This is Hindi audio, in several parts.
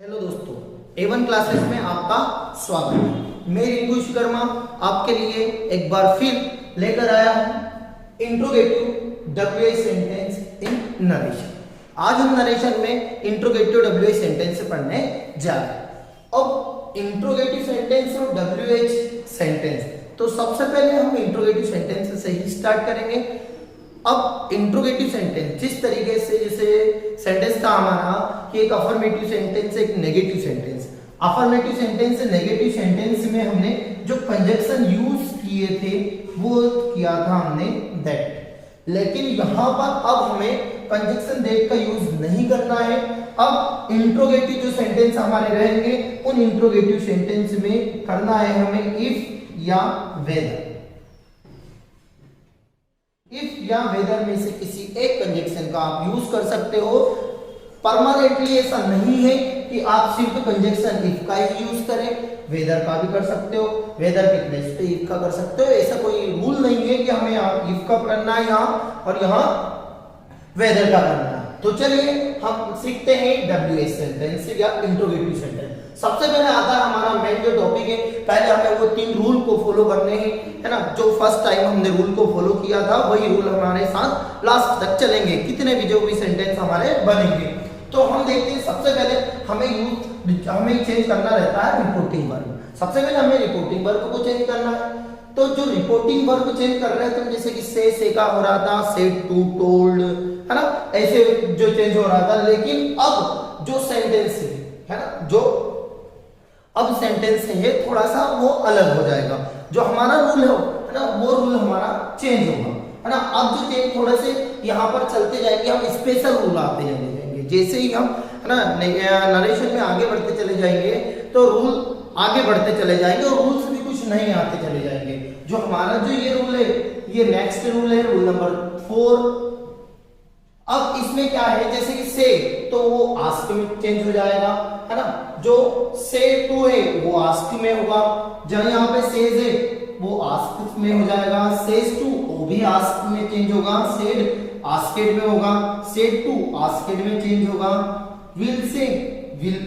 हेलो दोस्तों, A1 क्लासेस में आपका स्वागत है। मैं रिंकू विश्वकर्मा आपके लिए एक बार फिर लेकर आया हूँ interrogative WH sentence in narration. आज हम नरेशन में इंट्रोगेटिव WH सेंटेंस पढ़ने जा रहे हैं। अब इंट्रोगेटिव सेंटेंस और WH सेंटेंस, तो सबसे पहले हम इंट्रोगेटिव सेंटेंस से ही स्टार्ट करेंगे। अब इंट्रोगेटिव सेंटेंस जिस तरीके से, जैसे सेंटेंस था हमारा कि एक अफर्मेटिव सेंटेंस एक नेगेटिव सेंटेंस। अफर्मेटिव सेंटेंस से नेगेटिव सेंटेंस में हमने जो कंजक्शन यूज किए थे वो किया था हमने दैट, लेकिन यहाँ पर अब हमें कंजक्शन दैट का यूज नहीं करना है। अब इंट्रोगेटिव जो सेंटेंस हमारे रहेंगे उन इंट्रोगेटिव सेंटेंस में करना है हमें इफ या वेदर। इफ या वेदर में से किसी एक कंजक्शन का आप यूज कर सकते हो। परमानेंटली ऐसा नहीं है कि आप सिर्फ कंजक्शन इफ का ही यूज करें, वेदर का भी कर सकते हो, वेदर के प्लेस पे इफ का कर सकते हो। ऐसा कोई रूल नहीं है कि हमें इफ का करना है यहाँ और यहाँ वेदर का करना है। तो चलिए हम सीखते हैं WH सेंटेंस या इंट्रोगेटिव सेंटेंस। सबसे पहले आता है हमारा मेन जो टॉपिक है, पहले हमें वो 3 रूल को फॉलो करने हैं, है ना। जो फर्स्ट टाइम हमने रूल को फॉलो किया था वही रूल हमारे साथ लास्ट तक चलेंगे, कितने भी जो भी सेंटेंस हमारे बनेंगे। तो हम देखते हैं सबसे पहले हमें चेंज करना रहता है रिपोर्टिंग वर्ब। सबसे पहले हमें रिपोर्टिंग वर्ब को चेंज करना है। तो जो रिपोर्टिंग वर्ब चेंज कर रहे थे, जैसे कि से का हो रहा था सेड टू टोल्ड, है ना, ऐसे जो चेंज हो रहा था। लेकिन अब जो सेंटेंस है ना, जो अब सेंटेंस है थोड़ा सा वो अलग हो जाएगा। जो हमारा रूल है ना, वो रूल हमारा चेंज होगा, है ना। अब जो चेंज थोड़े से यहाँ पर चलते जाएंगे, हम स्पेशल रूल आते जाएंगे। जैसे ही हम, है ना, नरेशन में आगे बढ़ते चले जाएंगे तो रूल आगे बढ़ते चले जाएंगे और रूल्स भी कुछ नए आते चले जाएंगे। जो हमारा जो ये रूल है, ये नेक्स्ट रूल है, रूल नंबर 4। अब इसमें क्या है, जैसे कि से तो वो आस्क में चेंज हो जाएगा, है ना। जो से टू है वो आस्क में होगा। जब यहाँ पे सेज है वो आस्क में हो जाएगा। सेज टू वो भी आस्क में चेंज होगा। सेड आस्केड में होगा। सेड टू आस्केड में चेंज होगा। विल से विल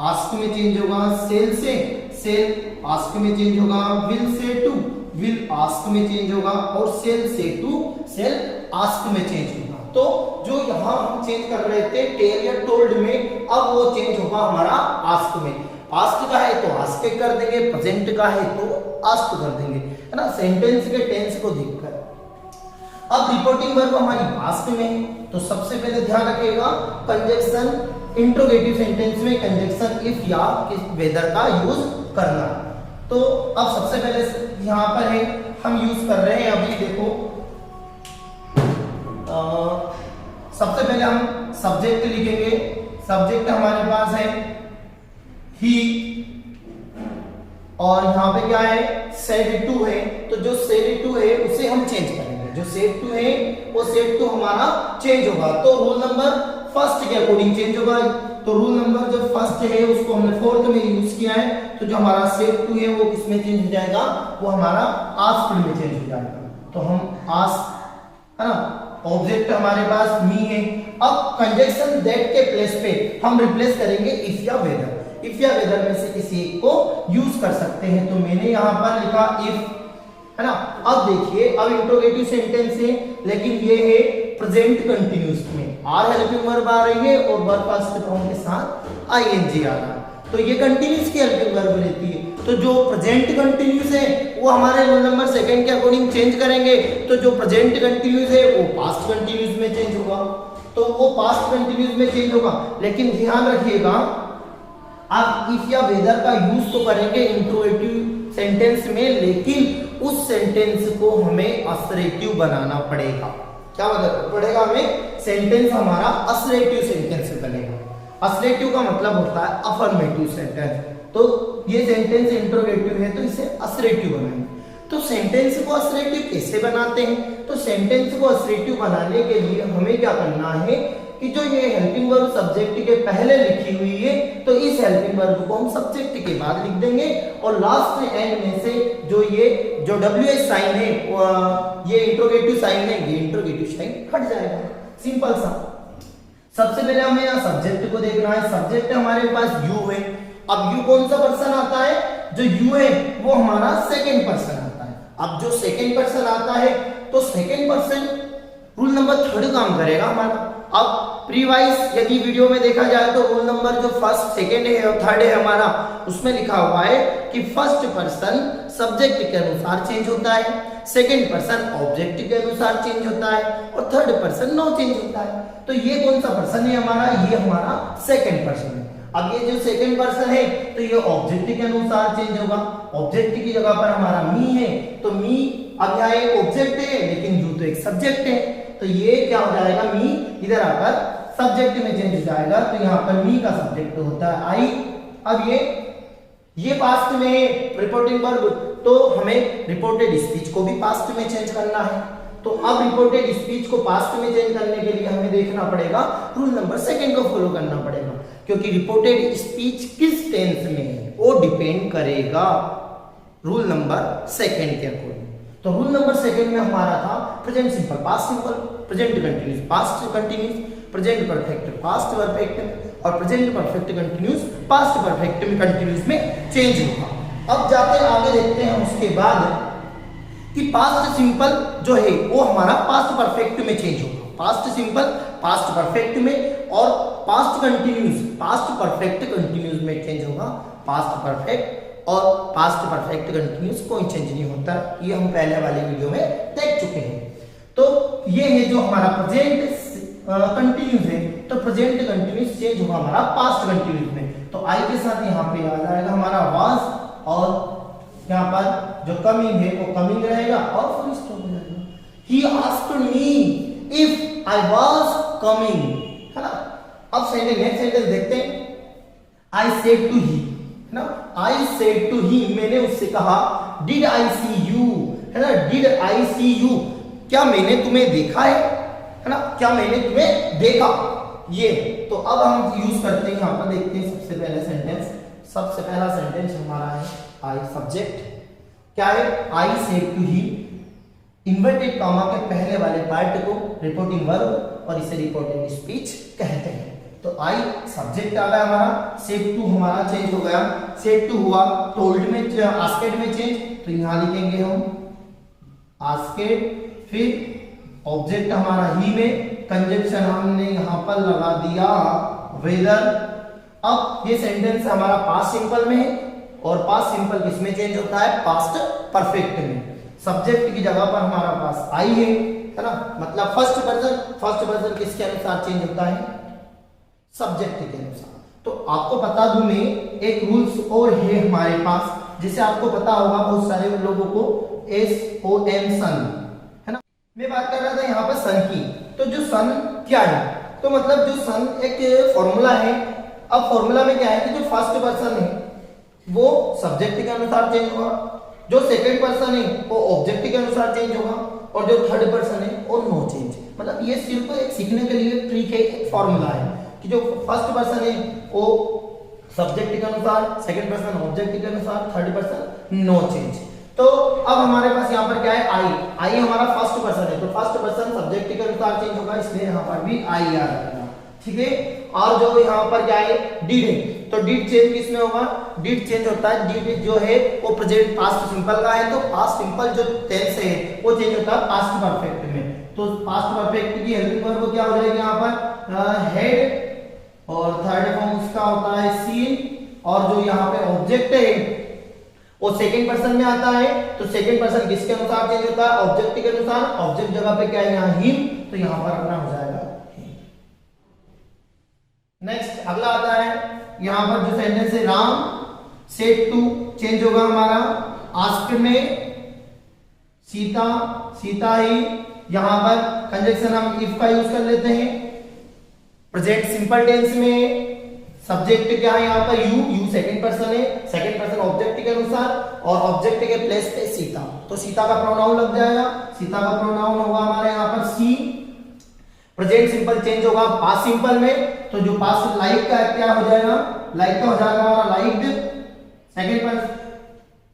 आस्क में चेंज होगा। सेल से सेल आस्क में चेंज होगा। विल से टू विल आस्क में चेंज होगा और सेल से टू सेल आस्क में चेंज होगा। तो जो यहाँ हम चेंज कर रहे थे टेल या टोल्ड में, अब वो चेंज होगा हमारा आस्क में। पास्ट का है तो आस्क कर देंगे, प्रेजेंट का है तो आस्क कर देंगे, है ना, सेंटेंस के टेंस को देखकर। अब रिपोर्टिंग वर्ब हमारी पास्ट में है, तो सबसे पहले ध्यान रखिएगा कंजक्शन इंट्रोगेटिव सेंटेंस में कंजक्शन इफ या वेदर का यूज करना। तो अब सबसे पहले यहाँ पर है हम यूज कर रहे हैं, अभी देखो सबसे पहले हम सब्जेक्ट लिखेंगे। सब्जेक्ट हमारे पास है ही और यहाँ पे क्या है सेड टू है। तो जो सेड टू है उसे हम चेंज करेंगे। जो सेड टू है वो सेड टू हमारा चेंज होगा, तो रूल नंबर फर्स्ट के अकॉर्डिंग चेंज होगा। तो रूल नंबर जो फर्स्ट है उसको हमने 4th में यूज किया है। तो जो हमारा सेड टू है वो किसमें चेंज हो जाएगा, वो हमारा आस्क्ड में चेंज हो जाएगा। तो हम आस्क, है ना, ऑब्जेक्ट हमारे पास मी है। अब कंजक्शन दैट के प्लेस पे हम रिप्लेस करेंगे इफ या वेदर। इफ या वेदर में से किसी एक को यूज कर सकते हैं। तो मैंने यहाँ पर लिखा इफ, है ना। अब देखिए, अब इंट्रोगेटिव सेंटेंस है लेकिन ये है प्रेजेंट कंटिन्यूअस में आर हेल्पिंग वर्ब आ रही है और वर्ब पास्ट फॉर्म के साथ आईएनजी आ रहा है। तो ये कंटिन्यूअस की हेल्पिंग वर्ब रहती है। तो जो प्रेजेंट कंटिन्यूअस है वो हमारे रूल नंबर 2 के अकॉर्डिंग चेंज करेंगे। तो जो प्रेजेंट कंटिन्यूअस है वो पास्ट कंटिन्यूअस में चेंज होगा। तो वो पास्ट कंटिन्यूअस में चेंज होगा। लेकिन ध्यान रखिएगा, आप इफ या वेदर का यूज तो करेंगे इंट्रोगेटिव सेंटेंस में, लेकिन उस सेंटेंस को हमें असरेटिव बनाना पड़ेगा। क्या मतलब पड़ेगा, हमें सेंटेंस हमारा असरेटिव सेंटेंस बनेगा। असरेटिव का मतलब होता है अफर्मेटिव सेंटेंस। तो ये सेंटेंस इंट्रोगेटिव है तो इसे असरेटिव बनाएंगे। तो सेंटेंस को असरेटिव कैसे बनाते हैं, तो सेंटेंस को असरेटिव बनाने के लिए हमें क्या करना है कि जो ये हेल्पिंग वर्ब सब्जेक्ट के पहले लिखी हुई है, तो इस हेल्पिंग वर्ब को हम सब्जेक्ट के बाद लिख देंगे और लास्ट में एंड में से जो WH साइन है, ये इंट्रोगेटिव साइन है, ये इंट्रोगेटिव साइन हट जाएगा। सिंपल सा। सबसे पहले हमें यहाँ सब्जेक्ट को देखना है। सब्जेक्ट हमारे पास यू है। अब यू कौन सा पर्सन आता है? जो यू है वो हमारा सेकंड पर्सन आता है। अब जो सेकंड पर्सन आता है तो सेकंड पर्सन रूल नंबर 3 काम करेगा हमारा। अब प्रीवाइज यदि वीडियो में देखा जाए तो रूल नंबर जो फर्स्ट सेकंड है और थर्ड है हमारा, उसमें लिखा हुआ है कि फर्स्ट पर्सन सब्जेक्ट के अनुसार चेंज होता है, सेकंड पर्सन ऑब्जेक्ट के अनुसार चेंज होता है और थर्ड पर्सन नो चेंज होता है। तो ये कौन सा पर्सन है हमारा? ये हमारा सेकंड पर्सन है। अब ये जो सेकंड पर्सन है तो ये ऑब्जेक्ट के अनुसार चेंज होगा। ऑब्जेक्ट की जगह पर हमारा मी है तो मी, अब यहाँ एक ऑब्जेक्ट है लेकिन यू तो एक सब्जेक्ट है, तो ये क्या हो जाएगा? मी इधर आकर सब्जेक्ट में चेंज हो जाएगा, तो यहाँ पर मी का सब्जेक्ट होता है आई। अब ये पास्ट में है रिपोर्टिंग वर्ब, तो हमें रिपोर्टेड स्पीच को भी पास्ट में चेंज करना है। तो अब रिपोर्टेड स्पीच को पास्ट में चेंज करने के लिए हमें देखना पड़ेगा, रूल नंबर 2 को फॉलो करना पड़ेगा, क्योंकि रिपोर्टेड स्पीच किस टेंस में है वो डिपेंड करेगा रूल नंबर 2 के अकॉर्डिंग। तो रूल नंबर 2 में हमारा था present simple past simple, present continuous past continuous, present perfect past perfect और present perfect continuous past perfect में कंटिन्यूस में चेंज होगा। अब जाते आगे देखते हैं उसके बाद कि पास्ट सिंपल जो है वो हमारा पास्ट परफेक्ट में चेंज होगा। पास्ट सिंपल पास्ट परफेक्ट में और past continuous past perfect continuous में चेंज होगा। पास्ट परफेक्ट और पास्ट परफेक्ट कंटिन्यूस कोई चेंज नहीं होता, ये हम पहले वाले वीडियो में देख चुके हैं। तो ये है जो हमारा प्रेजेंट कंटिन्यूस है, तो प्रेजेंट कंटिन्यूस चेंज होगा हमारा पास्ट कंटिन्यूस में। तो आई के साथ यहाँ पे आ जाएगा हमारा वाज और यहाँ पर जो कमिंग है वो कमिंग रहेगा और फुल स्टॉप हो जाएगा। He asked me if I was coming, है ना। अब सेंटेंस नेक्स्ट सेंटेंस देखते हैं। I said to he, है ना। I said to he, मैंने उससे कहा did I see you, है ना। did I see you, क्या मैंने तुम्हें देखा है ना। क्या मैंने तुम्हें देखा, ये। तो अब हम यूज करते हैं, यहाँ पर देखते हैं सबसे पहले सेंटेंस। सबसे पहला सेंटेंस हमारा है आई सब्जेक्ट क्या है? I said to he, inverted comma के पहले वाले पार्ट को रिपोर्टिंग वर्ब और इसे रिपोर्टेड स्पीच कहते हैं। तो आई सब्जेक्ट आ गया हमारा, सेड टू हमारा चेंज हो गया, सेड टू हुआ, टोल्ड में आस्केड में चेंज, तो यहां लिखेंगे हम आस्केड। फिर ऑब्जेक्ट हमारा ही में, कंजंक्शन हमने यहां पर लगा दिया वेदर। अब ये सेंटेंस हमारा पास्ट सिंपल में है और पास्ट सिंपल किसमें चेंज होता है? पास्ट परफेक्ट में। सब्जेक्ट की जगह पर हमारा पास आई है ना, मतलब फर्स्ट पर्सन किसके अनुसार चेंज होता है? सब्जेक्ट के अनुसार। तो आपको बता दूं मैं, एक रूल्स और है हमारे पास, जिसे आपको पता होगा बहुत सारे लोगों को, SON सन, है ना। मैं बात कर रहा था यहाँ पर सन की। तो जो सन क्या है? तो मतलब जो सन एक फॉर्मूला है। अब फॉर्मूला में क्या है कि जो फर्स्ट पर्सन है वो सब्जेक्ट के अनुसार चेंज होगा, जो सेकंड पर्सन है वो ऑब्जेक्ट के अनुसार चेंज होगा और जो थर्ड पर्सन है वो नो चेंज। मतलब ये सिर्फ एक सीखने के लिए ट्रिक है, एक फॉर्मूला है कि जो फर्स्ट पर्सन है वो सब्जेक्ट के अनुसार, सेकंड पर्सन ऑब्जेक्ट के अनुसार, थर्ड पर्सन नो चेंज। तो अब हमारे पास यहाँ पर क्या है? आई हमारा फर्स्ट पर्सन है, तो फर्स्ट पर्सन सब्जेक्ट के अनुसार चेंज होगा, इसलिए यहाँ पर भी आई आ जाएगा, ठीक है। और जो यहाँ पर क्या है? डिड है, तो डिड चेंज किसमें होगा? डिड चेंज होता है, डिड जो है वो प्रेजेंट पास्ट सिंपल का है, तो पास्ट सिंपल जो टेंस है वो चेंज होता है पास्ट परफेक्ट में। तो पास्ट परफेक्ट की हेल्पिंग वर्ब क्या हो जाएगी यहाँ पर? हेड, और थर्ड फॉर्म उसका होता है सीन, और जो यहाँ पे ऑब्जेक्ट है वो सेकंड पर्सन में आता है, तो सेकंड पर्सन किसके अनुसार चेंज होता है? ऑब्जेक्ट के अनुसार। ऑब्जेक्ट जगह पे क्या है? यहाँ हिम, तो यहाँ पर अपना हो जाएगा। नेक्स्ट अगला आता है, यहां पर जो सेंटेंस है राम सेड टू, चेंज होगा हमारा आस्क्ड में सीता ही। यहां पर कंजंक्शन हम इफ का यूज कर लेते हैं। प्रेजेंट सिंपल टेंस में सब्जेक्ट क्या है? यहाँ पर यू सेकंड पर्सन है, सेकंड पर्सन ऑब्जेक्ट के अनुसार और ऑब्जेक्ट के प्लेस पे सीता, तो सीता का प्रोनाउन लग जाएगा। सीता का प्रोनाउन होगा हमारे यहाँ पर सी। प्रेजेंट सिंपल चेंज होगा पास्ट सिंपल में, तो जो पास्ट लाइक का क्या हो जाएगा? लाइक का हो जाएगा हमारा liked. Second person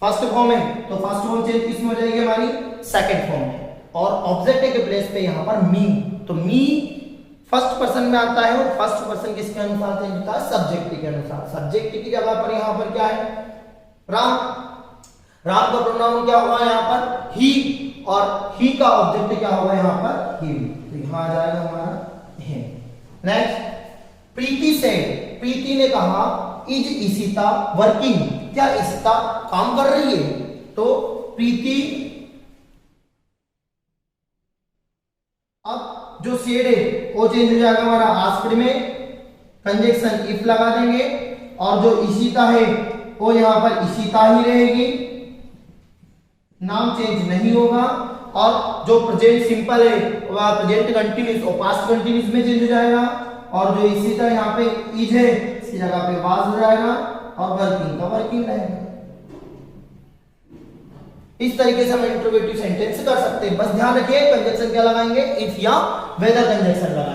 first form है, तो फर्स्ट फॉर्म चेंज किसमें हो जाएगी? हमारी सेकंड फॉर्म में। और ऑब्जेक्ट के प्लेस पे यहाँ पर मी, तो मी फर्स्ट पर्सन में आता है, और फर्स्ट पर्सन किसके अनुसार चेंज होता है? सब्जेक्ट के अनुसार। सब्जेक्ट की जगह पर यहाँ पर क्या है? राम। राम का प्रोनाउन क्या हुआ यहाँ पर? ही, और ही का ऑब्जेक्ट क्या होगा यहाँ पर? ही। तो यहाँ आ जाएगा हमारा ही। नेक्स्ट, प्रीति से, प्रीति ने कहा इज इशिता वर्किंग, क्या इशिता काम कर रही है? तो प्रीति, अब जो सेड है वो चेंज हो जाएगा हमारा आस्क्ड में, कंजक्शन इफ लगा देंगे, और जो इशिता है वो यहां पर इशिता ही रहेगी, नाम चेंज नहीं होगा। और जो प्रेजेंट सिंपल है वह प्रेजेंट कंटिन्यूस और पास्ट कंटिन्यूस में चेंज हो जाएगा, और जो इशिता यहाँ पे इज है इसकी जगह पे वाज हो जाएगा, और वर्किंग का वर्किंग रहेगा। इस तरीके से हम इंट्रोगेटिव सेंटेंस कर सकते हैं। बस ध्यान रखिए कंजक्शन क्या लगाएंगे? इफ या वेदर कंजक्शन लगाएंगे।